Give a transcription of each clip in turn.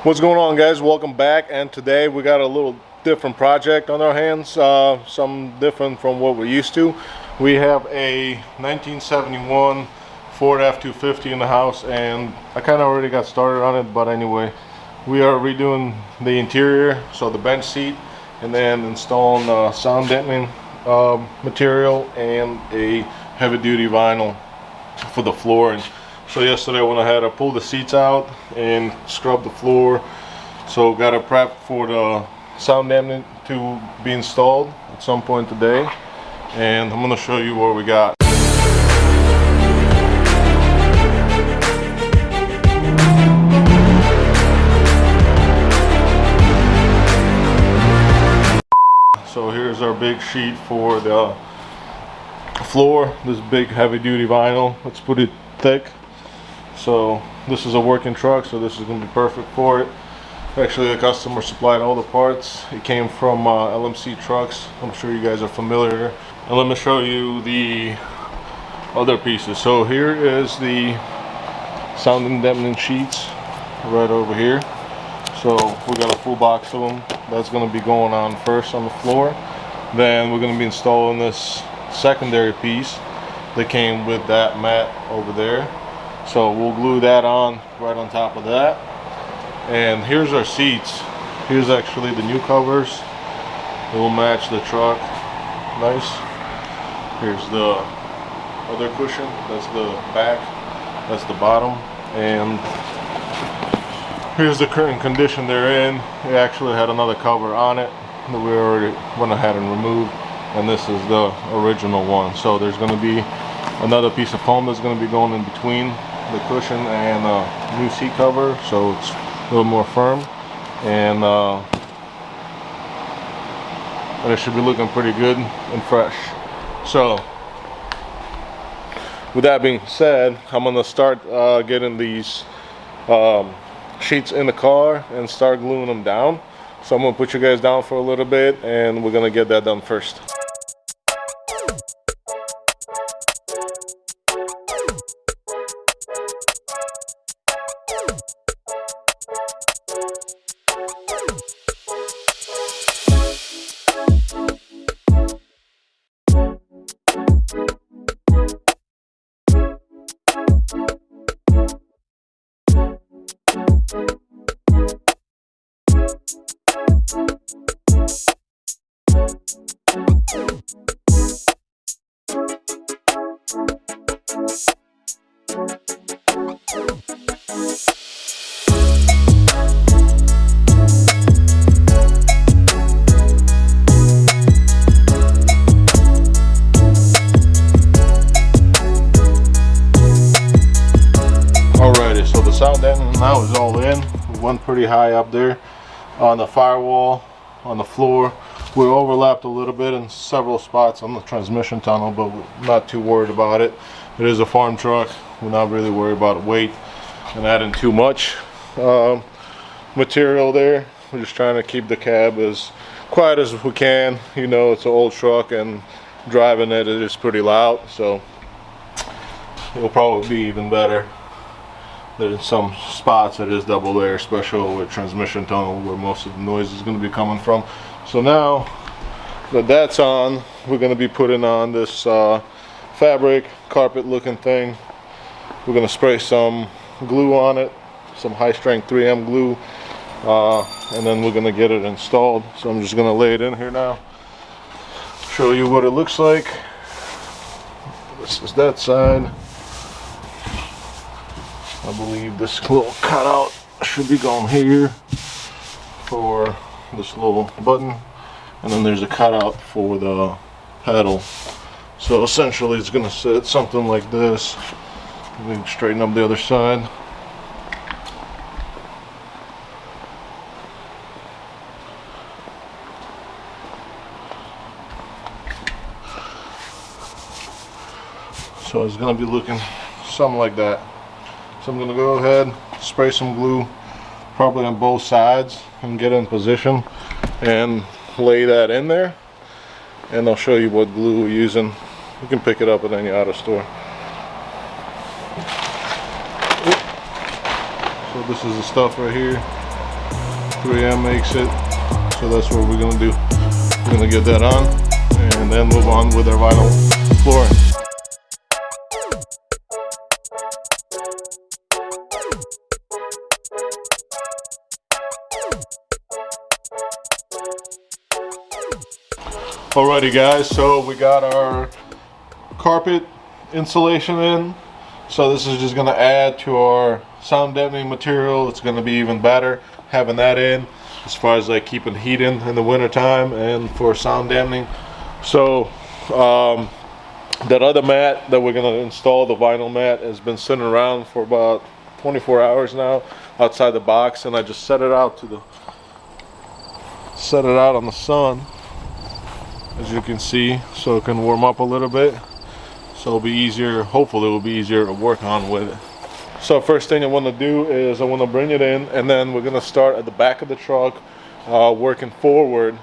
What's going on, guys? Welcome back, and today we got a little different project on our hands, something different from what we're used to. We have a 1971 Ford F250 in the house, and I kind of already got started on it, but anyway, we are redoing the interior, so the bench seat, and then installing sound dampening material and a heavy duty vinyl for the floor. And so yesterday when I had to pull the seats out and scrub the floor, so got to prep for the sound dampening to be installed at some point today, and I'm going to show you what we got. So here's our big sheet for the floor, this big heavy duty vinyl. Let's put it thick. So this is a working truck, so this is going to be perfect for it. Actually, the customer supplied all the parts. It came from LMC trucks. I'm sure you guys are familiar. And let me show you the other pieces. So here is the sound and dampening sheets right over here. So we got a full box of them. That's going to be going on first on the floor. Then we're going to be installing this secondary piece that came with that mat over there. So we'll glue that on right on top of that. And here's our seats. Here's actually the new covers. It will match the truck. Nice. Here's the other cushion. That's the back. That's the bottom. And here's the current condition they're in. It actually had another cover on it that we already went ahead and removed. And this is the original one. So there's going to be another piece of foam that's going to be going in between the cushion and new seat cover, so it's a little more firm, and it should be looking pretty good and fresh. So with that being said, I'm going to start getting these sheets in the car and start gluing them down. So I'm going to put you guys down for a little bit, and we're going to get that done first. Alrighty, so the sound dampening now is all in. We went pretty high up there on the firewall, on the floor. We overlapped a little bit in several spots on the transmission tunnel, but we're not too worried about it. It is a farm truck. We're not really worried about weight and adding too much material there. We're just trying to keep the cab as quiet as we can. You know, it's an old truck, and driving it is pretty loud, so it'll probably be even better. There's some spots it is double layer, especially with transmission tunnel, where most of the noise is going to be coming from. So now that that's on, we're going to be putting on this fabric carpet looking thing. We're going to spray some glue on it, some high strength 3M glue, and then we're going to get it installed. So I'm just going to lay it in here now, show you what it looks like. This is that side. I believe this little cutout should be going here for this little button, and then there's a cutout for the pedal. So essentially it's going to sit something like this. We can straighten up the other side. So it's going to be looking something like that. So I'm going to go ahead, spray some glue probably on both sides and get in position and lay that in there, and I'll show you what glue we're using. You can pick it up at any auto store. So this is the stuff right here. 3M makes it. So that's what we're gonna do. We're gonna get that on and then move on with our vinyl flooring. Alrighty guys, so we got our carpet insulation in. So this is just gonna add to our sound dampening material. It's gonna be even better having that in, as far as like keeping heat in the winter time and for sound dampening. So that other mat that we're gonna install, the vinyl mat, has been sitting around for about 24 hours now outside the box, and I just set it out on the sun, as you can see, so it can warm up a little bit. So it'll be easier, hopefully it will be easier to work on with it. So first thing I want to do is I want to bring it in, and then we're going to start at the back of the truck, working forward.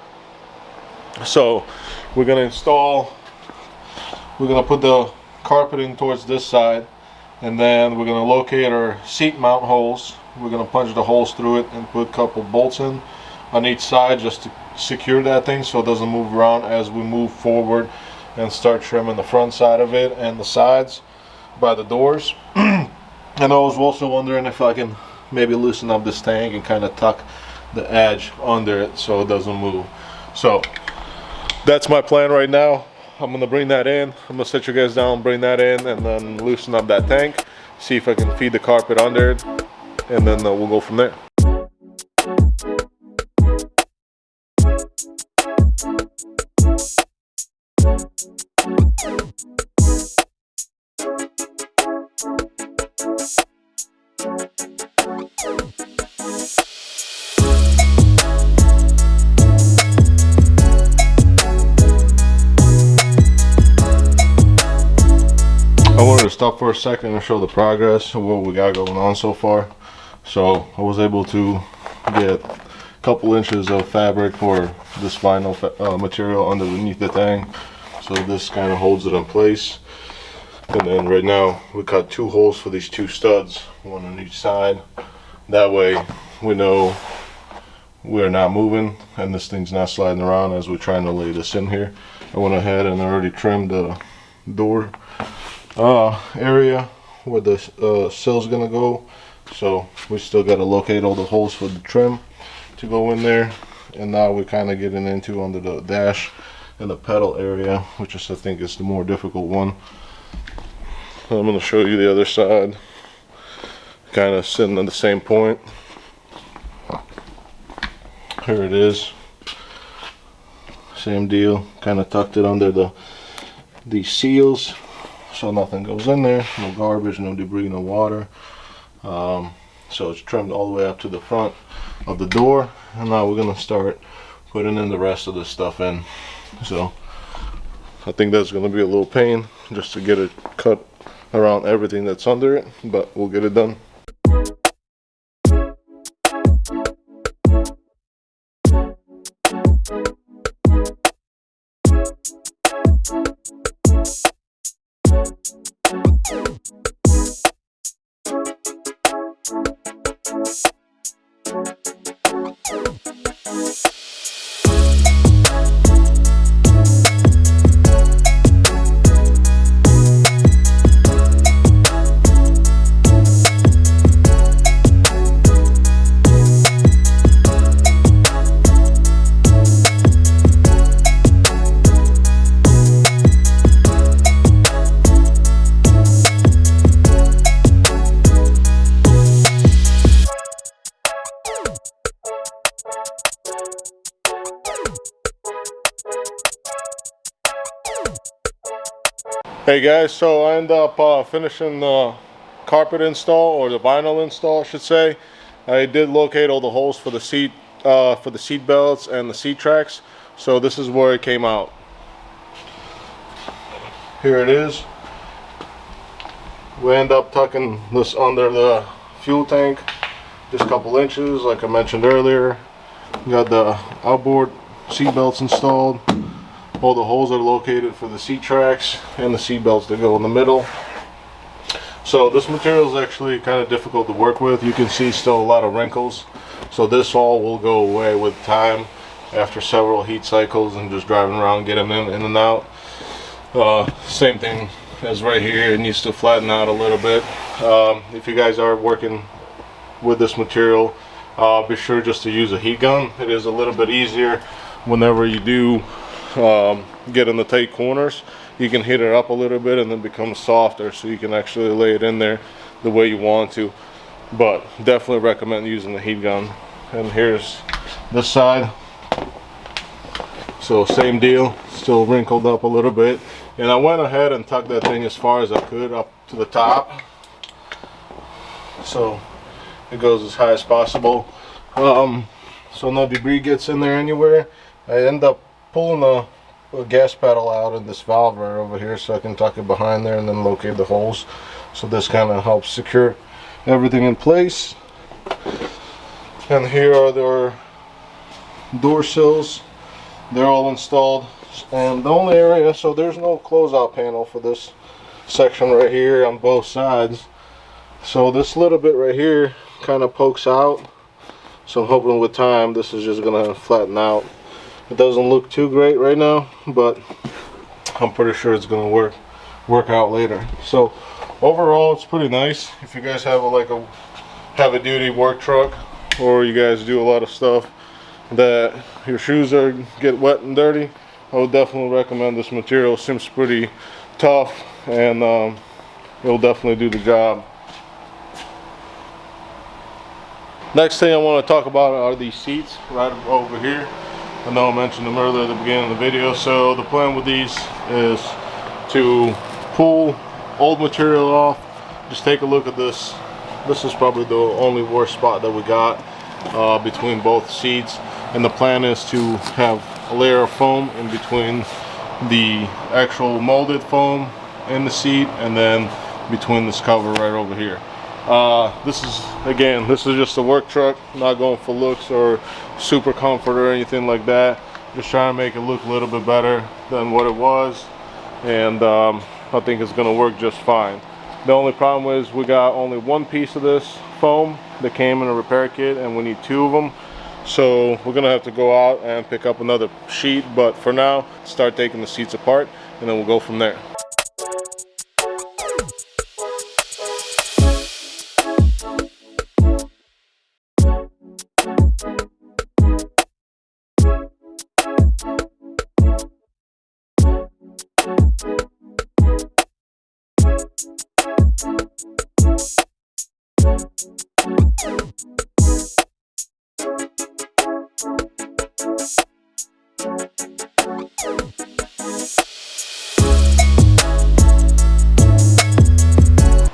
So we're going to put the carpeting towards this side, and then we're going to locate our seat mount holes. We're going to punch the holes through it and put a couple bolts in on each side just to secure that thing so it doesn't move around as we move forward and start trimming the front side of it and the sides by the doors. And I was also wondering if I can maybe loosen up this tank and kind of tuck the edge under it so it doesn't move. So that's my plan right now. I'm gonna bring that in. I'm gonna set you guys down, bring that in, and then loosen up that tank, see if I can feed the carpet under it, and then we'll go from there. I wanted to stop for a second and show the progress of what we got going on so far. So I was able to get a couple inches of fabric for this vinyl material underneath the thing, so this kind of holds it in place. And then right now we cut 2 holes for these 2 studs, one on each side. That way we know we're not moving and this thing's not sliding around as we're trying to lay this in here. I went ahead and already trimmed the door area where the sill's gonna go, so we still got to locate all the holes for the trim to go in there. And now we're kind of getting into under the dash and the pedal area, which is, I think, is the more difficult one. I'm going to show you the other side, kind of sitting at the same point. Here it is, same deal, kind of tucked it under these seals so nothing goes in there, no garbage, no debris, no water. So it's trimmed all the way up to the front of the door, and now we're gonna start putting in the rest of the stuff in. So I think that's gonna be a little pain just to get it cut around everything that's under it, but we'll get it done. Hey guys, so I ended up finishing the carpet install, or the vinyl install I should say. I did locate all the holes for the seat belts and the seat tracks. So this is where it came out. Here it is. We end up tucking this under the fuel tank, just a couple inches like I mentioned earlier. We got the outboard seat belts installed. All the holes are located for the seat tracks and the seat belts that go in the middle. So this material is actually kind of difficult to work with. You can see still a lot of wrinkles So this all will go away with time after several heat cycles and just driving around, getting in and out. Same thing as right here, it needs to flatten out a little bit. If you guys are working with this material, be sure just to use a heat gun. It is a little bit easier whenever you do get in the tight corners. You can heat it up a little bit and then become softer, so you can actually lay it in there the way you want to. But definitely recommend using the heat gun. And here's this side. So same deal, still wrinkled up a little bit. And I went ahead and tucked that thing as far as I could up to the top, so it goes as high as possible, so no debris gets in there anywhere. I end up pulling a gas pedal out in this valve right over here, so I can tuck it behind there and then locate the holes. So this kind of helps secure everything in place. And here are their door sills. They're all installed. And the only area, so there's no closeout panel for this section right here on both sides. So this little bit right here kind of pokes out. So I'm hoping with time this is just gonna flatten out. It doesn't look too great right now, but I'm pretty sure it's gonna work out later. So overall, it's pretty nice. If you guys have like a heavy duty work truck, or you guys do a lot of stuff that your shoes get wet and dirty, I would definitely recommend this material. It seems pretty tough, and it'll definitely do the job. Next thing I want to talk about are these seats right over here. I know I mentioned them earlier at the beginning of the video. So the plan with these is to pull old material off. Just take a look at this. This is probably the only worst spot that we got between both seats, and the plan is to have a layer of foam in between the actual molded foam in the seat and then between this cover right over here. This is just a work truck, not going for looks or super comfort or anything like that. Just trying to make it look a little bit better than what it was, and I think it's gonna work just fine. The only problem is we got only one piece of this foam that came in a repair kit, and we need two of them. So we're gonna have to go out and pick up another sheet, but for now, start taking the seats apart and then we'll go from there.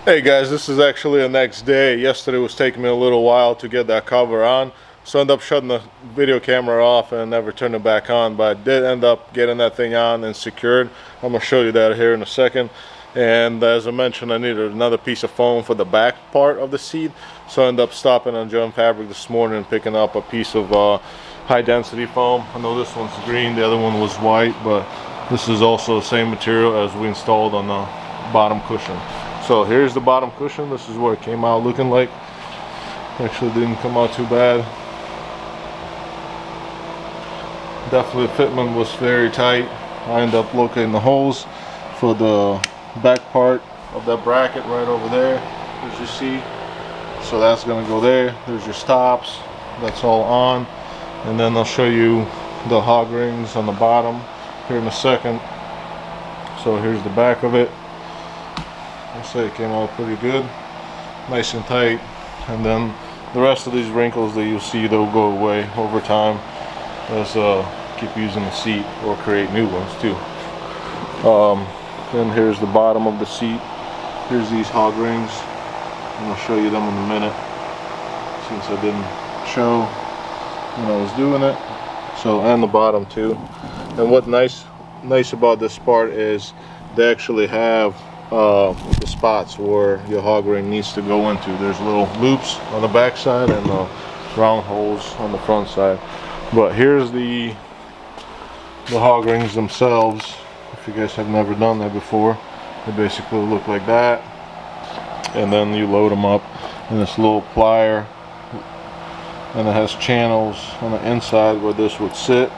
Hey guys, this is actually the next day. Yesterday was taking me a little while to get that cover on, so I ended up shutting the video camera off and never turned it back on, but I did end up getting that thing on and secured. I'm going to show you that here in a second. And as I mentioned, I needed another piece of foam for the back part of the seat, so I ended up stopping on John Fabric this morning and picking up a piece of high density foam. I know this one's green, the other one was white, but this is also the same material as we installed on the bottom cushion. So here's the bottom cushion. This is what it came out looking like. Actually didn't come out too bad. Definitely the fitment was very tight. I ended up locating the holes for the back part of that bracket right over there, as you see. So that's gonna go there. There's your stops. That's all on. And then I'll show you the hog rings on the bottom here in a second. So here's the back of it. I'll say it came out pretty good, nice and tight, and then the rest of these wrinkles that you'll see, they'll go away over time as keep using the seat or create new ones too. Then here's the bottom of the seat. Here's these hog rings, and I'll show you them in a minute since I didn't show when I was doing it. So, and the bottom too. And what nice about this part is they actually have the spots where your hog ring needs to go into. There's little loops on the back side and round holes on the front side. But here's the hog rings themselves. If you guys have never done that before, they basically look like that, and then you load them up in this little plier and it has channels on the inside where this would sit,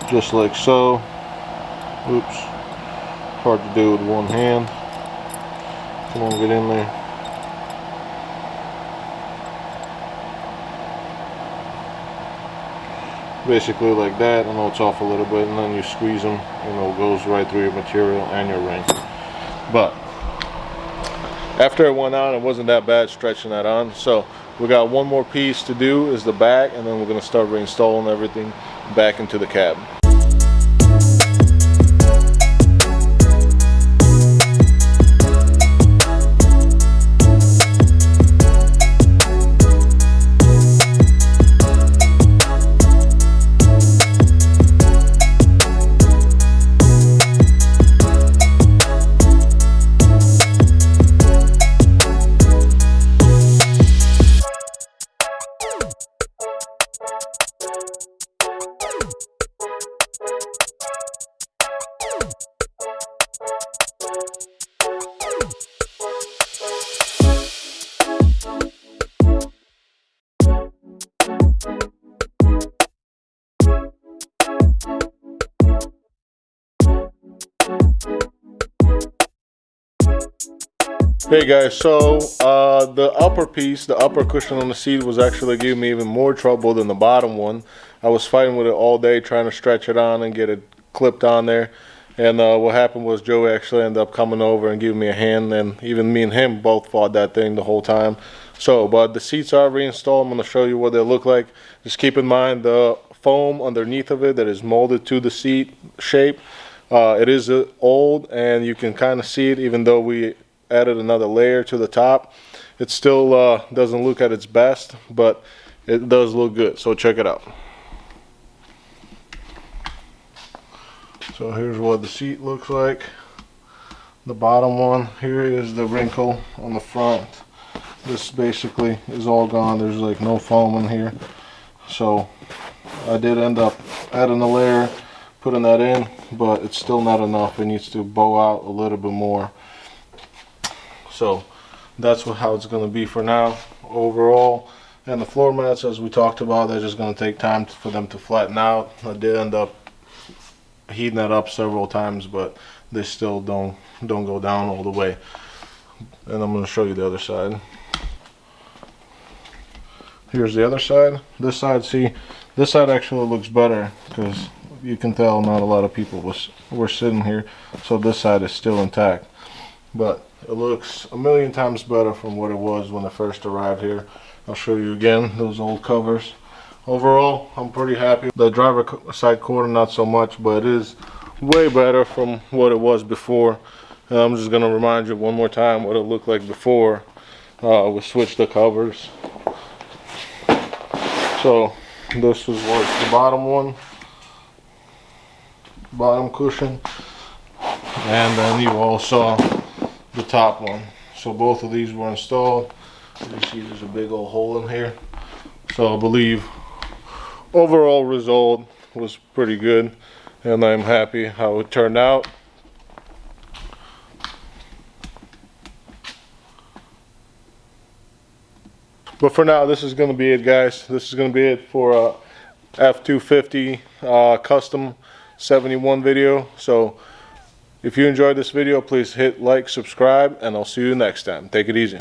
just like so. Oops, hard to do with one hand. Come on, get in there. Basically like that. I know it's off a little bit, and then you squeeze them, you know, it goes right through your material and your ring. But after it went on, it wasn't that bad stretching that on. So we got one more piece to do, is the back, and then we're going to start reinstalling everything back into the cab. Hey guys, so the upper piece, the upper cushion on the seat was actually giving me even more trouble than the bottom one. I was fighting with it all day trying to stretch it on and get it clipped on there. And what happened was Joey actually ended up coming over and giving me a hand, and even me and him both fought that thing the whole time. So, but the seats are reinstalled. I'm going to show you what they look like. Just keep in mind the foam underneath of it that is molded to the seat shape. It is old, and you can kind of see it even though we added another layer to the top. It still doesn't look at its best, but it does look good. So check it out. So here's what the seat looks like. The bottom one, here is the wrinkle on the front. This basically is all gone. There's like no foam in here. So I did end up adding a layer, putting that in, but it's still not enough. It needs to bow out a little bit more. So that's how it's going to be for now overall. And the floor mats, as we talked about, they're just going to take time for them to flatten out. I did end up heating that up several times, but they still don't go down all the way. And I'm going to show you the other side. Here's the other side. This side, see, this side actually looks better because you can tell not a lot of people were sitting here, so this side is still intact. But it looks a million times better from what it was when I first arrived here. I'll show you again those old covers. Overall, I'm pretty happy. The driver side quarter, not so much, but it is way better from what it was before. And I'm just going to remind you one more time what it looked like before we switched the covers. So this was the bottom one, bottom cushion, and then you all saw the top one. So both of these were installed. You see there's a big old hole in here. So I believe overall result was pretty good, and I'm happy how it turned out. But for now, this is going to be it, guys. This is going to be it for F250 Custom 71 video. So if you enjoyed this video, please hit like, subscribe, and I'll see you next time. Take it easy.